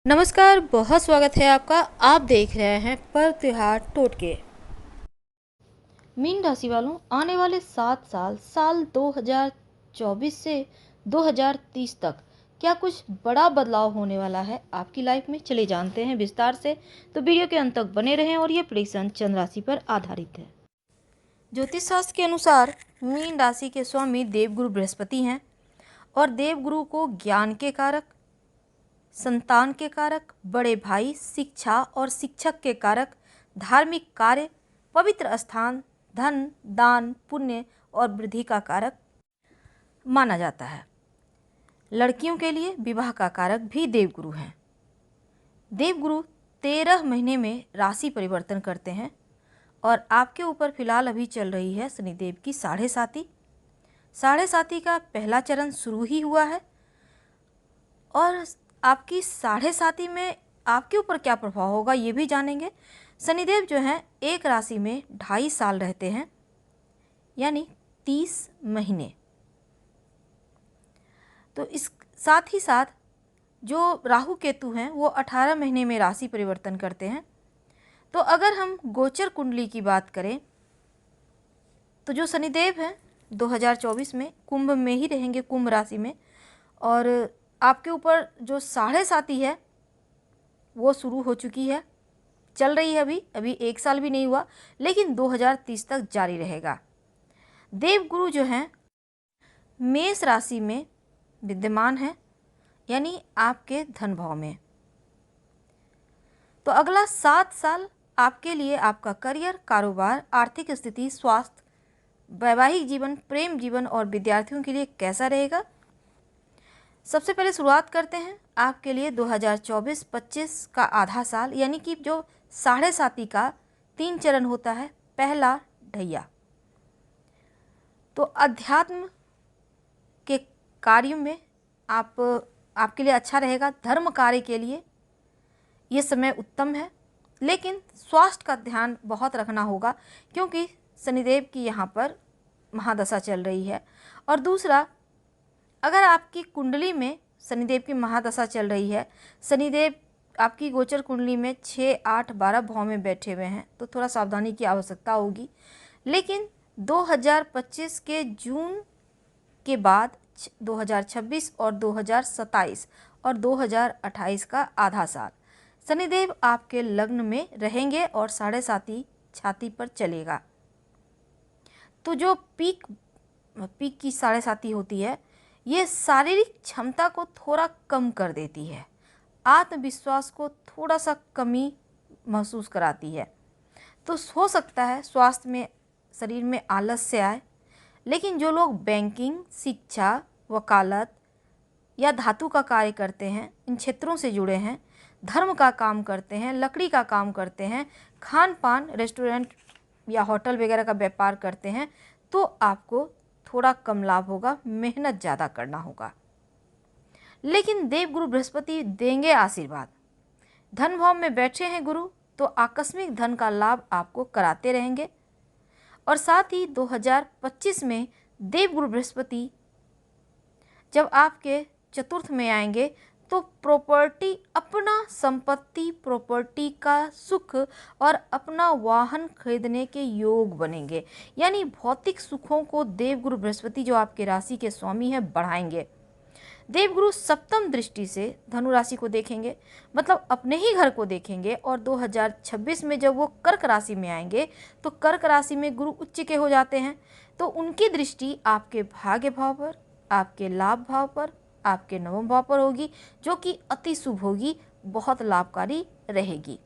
नमस्कार, बहुत स्वागत है आपका। आप देख रहे हैं पर्व त्योहार टोटके। मीन राशि वालों, आने वाले 7 साल साल 2024 से 2030 तक क्या कुछ बड़ा बदलाव होने वाला है आपकी लाइफ में? चले जानते हैं विस्तार से, तो वीडियो के अंत तक बने रहें। और ये प्रेडिक्शन चंद्र राशि पर आधारित है। ज्योतिष शास्त्र के अनुसार मीन राशि के स्वामी देवगुरु बृहस्पति हैं और देवगुरु को ज्ञान के कारक, संतान के कारक, बड़े भाई, शिक्षा और शिक्षक के कारक, धार्मिक कार्य, पवित्र स्थान, धन, दान, पुण्य और वृद्धि का कारक माना जाता है। लड़कियों के लिए विवाह का कारक भी देवगुरु हैं। देवगुरु 13 महीने में राशि परिवर्तन करते हैं और आपके ऊपर फिलहाल अभी चल रही है शनिदेव की साढ़े साती का पहला चरण शुरू ही हुआ है। और आपकी साढ़े साती में आपके ऊपर क्या प्रभाव होगा ये भी जानेंगे। शनिदेव जो हैं एक राशि में 2.5 साल रहते हैं, यानी 30 महीने। तो इस साथ ही साथ जो राहु केतु हैं वो 18 महीने में राशि परिवर्तन करते हैं। तो अगर हम गोचर कुंडली की बात करें तो जो शनिदेव हैं 2024 में कुंभ में ही रहेंगे, कुंभ राशि में। और आपके ऊपर जो साढ़े साती है वो शुरू हो चुकी है, चल रही है। अभी 1 साल भी नहीं हुआ, लेकिन 2030 तक जारी रहेगा। देवगुरु जो हैं मेष राशि में विद्यमान है, यानी आपके धन भाव में। तो अगला 7 साल आपके लिए आपका करियर, कारोबार, आर्थिक स्थिति, स्वास्थ्य, वैवाहिक जीवन, प्रेम जीवन और विद्यार्थियों के लिए कैसा रहेगा? सबसे पहले शुरुआत करते हैं आपके लिए 2024-25 का आधा साल, यानी कि जो साढ़े साती का 3 चरण होता है। पहला ढैया, तो अध्यात्म के कार्यों में आपके लिए अच्छा रहेगा। धर्म कार्य के लिए ये समय उत्तम है, लेकिन स्वास्थ्य का ध्यान बहुत रखना होगा, क्योंकि शनिदेव की यहाँ पर महादशा चल रही है। और दूसरा, अगर आपकी कुंडली में शनिदेव की महादशा चल रही है, शनिदेव आपकी गोचर कुंडली में 6, 8, 12 भाव में बैठे हुए हैं, तो थोड़ा सावधानी की आवश्यकता होगी। लेकिन 2025 के जून के बाद 2026 और 2027 और 2028 का आधा साल शनिदेव आपके लग्न में रहेंगे और साढ़े साती छाती पर चलेगा। तो जो पीक की साढ़े साती होती है, ये शारीरिक क्षमता को थोड़ा कम कर देती है, आत्मविश्वास को थोड़ा सा कमी महसूस कराती है। तो हो सकता है स्वास्थ्य में, शरीर में आलस्य आए। लेकिन जो लोग बैंकिंग, शिक्षा, वकालत या धातु का कार्य करते हैं, इन क्षेत्रों से जुड़े हैं, धर्म का काम करते हैं, लकड़ी का काम करते हैं, खान पान, रेस्टोरेंट या होटल वगैरह का व्यापार करते हैं, तो आपको थोड़ा कम लाभ होगा, मेहनत ज़्यादा करना होगा। लेकिन देवगुरु बृहस्पति देंगे आशीर्वाद। धन भाव में बैठे हैं गुरु, तो आकस्मिक धन का लाभ आपको कराते रहेंगे। और साथ ही 2025 में देवगुरु बृहस्पति जब आपके चतुर्थ में आएंगे, तो प्रॉपर्टी, अपना संपत्ति, प्रॉपर्टी का सुख और अपना वाहन खरीदने के योग बनेंगे। यानी भौतिक सुखों को देवगुरु बृहस्पति जो आपके राशि के स्वामी हैं बढ़ाएंगे। देवगुरु सप्तम दृष्टि से धनु राशि को देखेंगे, मतलब अपने ही घर को देखेंगे। और 2026 में जब वो कर्क राशि में आएंगे, तो कर्क राशि में गुरु उच्च के हो जाते हैं, तो उनकी दृष्टि आपके भाग्य भाव पर, आपके लाभ भाव पर, आपके नवम भाव पर होगी, जो कि अति शुभ होगी, बहुत लाभकारी रहेगी।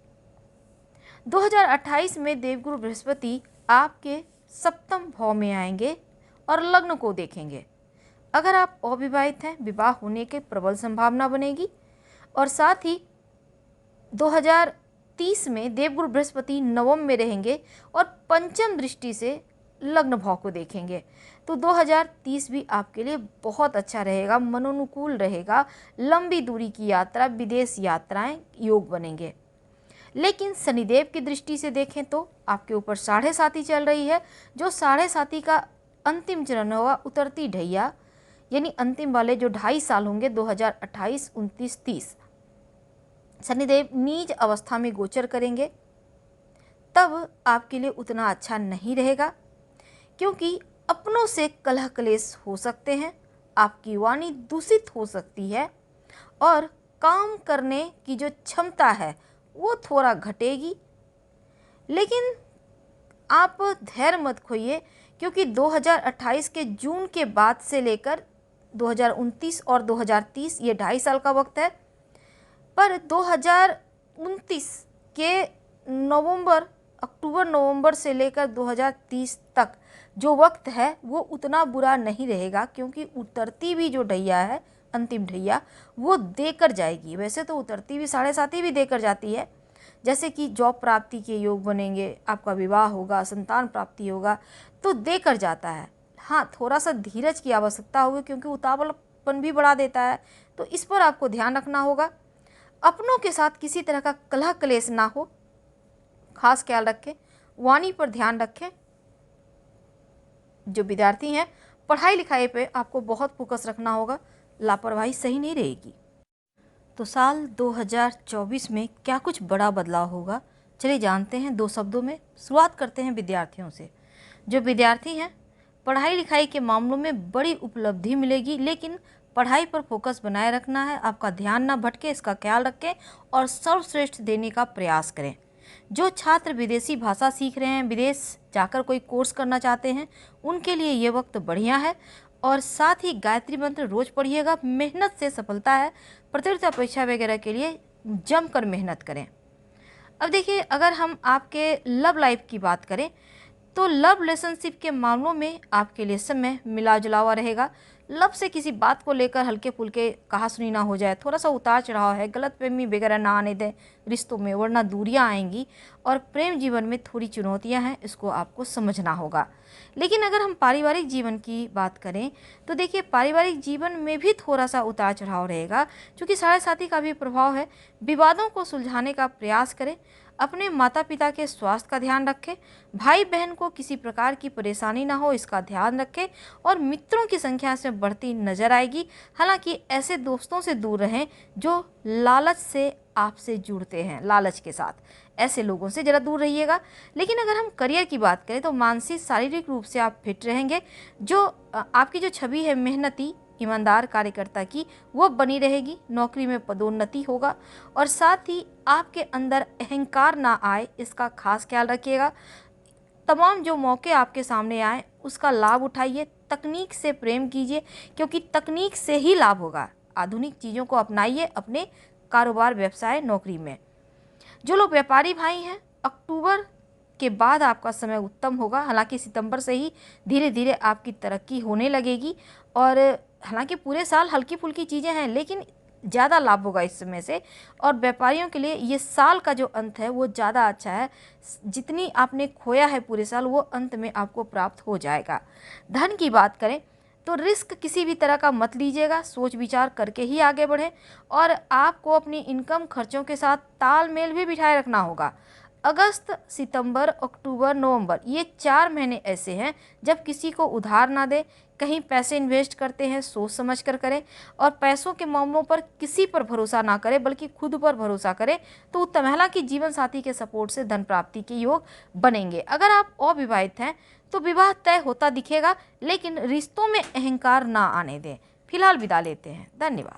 2028 में देवगुरु बृहस्पति आपके सप्तम भाव में आएंगे और लग्न को देखेंगे। अगर आप अविवाहित हैं, विवाह होने के प्रबल संभावना बनेगी। और साथ ही 2030 में देवगुरु बृहस्पति नवम में रहेंगे और पंचम दृष्टि से लग्न भाव को देखेंगे। तो 2030 भी आपके लिए बहुत अच्छा रहेगा, मनोनुकूल रहेगा। लंबी दूरी की यात्रा, विदेश यात्राएं योग बनेंगे। लेकिन शनिदेव की दृष्टि से देखें तो आपके ऊपर साढ़े साती चल रही है। जो साढ़े साती का अंतिम चरण होगा, उतरती ढैया, यानी अंतिम वाले जो 2.5 साल होंगे, 2028, 29, 30, शनिदेव नीच अवस्था में गोचर करेंगे, तब आपके लिए उतना अच्छा नहीं रहेगा, क्योंकि अपनों से कलह क्लेश हो सकते हैं, आपकी वाणी दूषित हो सकती है और काम करने की जो क्षमता है वो थोड़ा घटेगी। लेकिन आप धैर्य मत खोइए, क्योंकि 2028 के जून के बाद से लेकर 2029 और 2030 ये 2.5 साल का वक्त है, पर 2029 के अक्टूबर नवंबर से लेकर 2030 तक जो वक्त है वो उतना बुरा नहीं रहेगा, क्योंकि उतरती भी जो ढैया है, अंतिम ढैया, वो देकर जाएगी। वैसे तो उतरती भी 7.5 भी देकर जाती है, जैसे कि जॉब प्राप्ति के योग बनेंगे, आपका विवाह होगा, संतान प्राप्ति होगा, तो देकर जाता है। हाँ, थोड़ा सा धीरज की आवश्यकता होगी, क्योंकि उतावलापन भी बढ़ा देता है, तो इस पर आपको ध्यान रखना होगा। अपनों के साथ किसी तरह का कलह क्लेश ना हो, खास ख्याल रखें। वाणी पर ध्यान रखें। जो विद्यार्थी हैं, पढ़ाई लिखाई पे आपको बहुत फोकस रखना होगा, लापरवाही सही नहीं रहेगी। तो साल 2024 में क्या कुछ बड़ा बदलाव होगा, चलिए जानते हैं 2 शब्दों में। शुरुआत करते हैं विद्यार्थियों से। जो विद्यार्थी हैं, पढ़ाई लिखाई के मामलों में बड़ी उपलब्धि मिलेगी, लेकिन पढ़ाई पर फोकस बनाए रखना है, आपका ध्यान ना भटके, इसका ख्याल रखें और सर्वश्रेष्ठ देने का प्रयास करें। जो छात्र विदेशी भाषा सीख रहे हैं, विदेश जाकर कोई कोर्स करना चाहते हैं, उनके लिए ये वक्त बढ़िया है। और साथ ही गायत्री मंत्र रोज पढ़िएगा। मेहनत से सफलता है। प्रतियोगिता परीक्षा वगैरह के लिए जमकर मेहनत करें। अब देखिए, अगर हम आपके लव लाइफ की बात करें, तो लव रिलेशनशिप के मामलों में आपके लिए समय मिला जुला हुआ रहेगा। लव से किसी बात को लेकर हल्के फुल्के कहा सुनी ना हो जाए, थोड़ा सा उतार चढ़ाव है, गलतफहमी वगैरह ना आने दें रिश्तों में, वरना दूरियां आएंगी। और प्रेम जीवन में थोड़ी चुनौतियां हैं, इसको आपको समझना होगा। लेकिन अगर हम पारिवारिक जीवन की बात करें, तो देखिए पारिवारिक जीवन में भी थोड़ा सा उतार चढ़ाव रहेगा, क्योंकि 7.5 का भी प्रभाव है। विवादों को सुलझाने का प्रयास करें। अपने माता पिता के स्वास्थ्य का ध्यान रखें। भाई बहन को किसी प्रकार की परेशानी ना हो, इसका ध्यान रखें। और मित्रों की संख्या से बढ़ती नजर आएगी। हालांकि ऐसे दोस्तों से दूर रहें जो लालच से आपसे जुड़ते हैं, लालच के साथ, ऐसे लोगों से ज़रा दूर रहिएगा। लेकिन अगर हम करियर की बात करें, तो मानसिक शारीरिक रूप से आप फिट रहेंगे। जो आपकी जो छवि है मेहनती ईमानदार कार्यकर्ता की, वो बनी रहेगी। नौकरी में पदोन्नति होगा और साथ ही आपके अंदर अहंकार ना आए, इसका खास ख्याल रखिएगा। तमाम जो मौके आपके सामने आए उसका लाभ उठाइए। तकनीक से प्रेम कीजिए, क्योंकि तकनीक से ही लाभ होगा। आधुनिक चीज़ों को अपनाइए अपने कारोबार, व्यवसाय, नौकरी में। जो लोग व्यापारी भाई हैं, अक्टूबर के बाद आपका समय उत्तम होगा। हालांकि सितंबर से ही धीरे धीरे आपकी तरक्की होने लगेगी। और हालांकि पूरे साल हल्की फुल्की चीज़ें हैं, लेकिन ज़्यादा लाभ होगा इस समय से। और व्यापारियों के लिए ये साल का जो अंत है वो ज़्यादा अच्छा है। जितनी आपने खोया है पूरे साल, वो अंत में आपको प्राप्त हो जाएगा। धन की बात करें, तो रिस्क किसी भी तरह का मत लीजिएगा, सोच विचार करके ही आगे बढ़ें। और आपको अपनी इनकम खर्चों के साथ तालमेल भी बिठाए रखना होगा। अगस्त, सितंबर, अक्टूबर, नवंबर, ये 4 महीने ऐसे हैं जब किसी को उधार ना दें। कहीं पैसे इन्वेस्ट करते हैं, सोच समझ कर करें। और पैसों के मामलों पर किसी पर भरोसा ना करें, बल्कि खुद पर भरोसा करें तो उत्तम। हालांकि जीवन साथी के सपोर्ट से धन प्राप्ति के योग बनेंगे। अगर आप अविवाहित हैं तो विवाह तय होता दिखेगा, लेकिन रिश्तों में अहंकार ना आने दें। फिलहाल विदा लेते हैं। धन्यवाद।